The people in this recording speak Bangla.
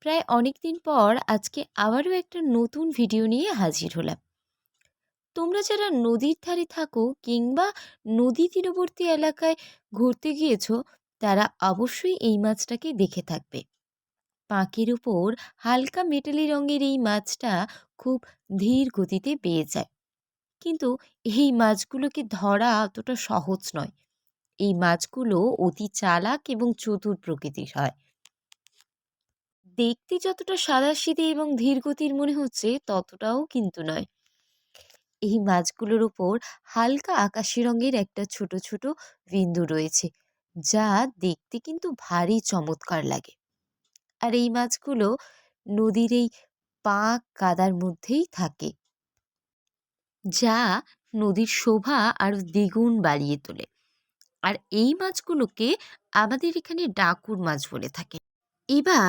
প্রায় অনেকদিন পর আজকে আবারও একটা নতুন ভিডিও নিয়ে হাজির হলাম। তোমরা যারা নদীর ধারে থাকো কিংবা নদী তীরবর্তী এলাকায় ঘুরতে গিয়েছো, তারা অবশ্যই এই মাছটাকে দেখে থাকবে। পাঁকের উপর হালকা মেটালি রঙের এই মাছটা খুব ধীর গতিতে বেয়ে যায়, কিন্তু এই মাছগুলোকে ধরা অতটা সহজ নয়। এই মাছগুলো অতি চালাক এবং চতুর প্রকৃতির হয়। দেখতে যতটা সাদাসিধে এবং ধীরগতির মনে হচ্ছে, ততটাও কিন্তু নয়। এই মাছগুলোর ওপর হালকা আকাশি রঙের একটা ছোট ছোট বিন্দু রয়েছে, যা দেখতে কিন্তু ভারী চমৎকার লাগে। আর এই মাছগুলো নদীর এই পাঁক কাদার মধ্যেই থাকে, যা নদীর শোভা আরো দ্বিগুণ বাড়িয়ে তোলে। আর এই মাছগুলোকে আমাদের এখানে ডাকুর মাছ বলে থাকে। এবার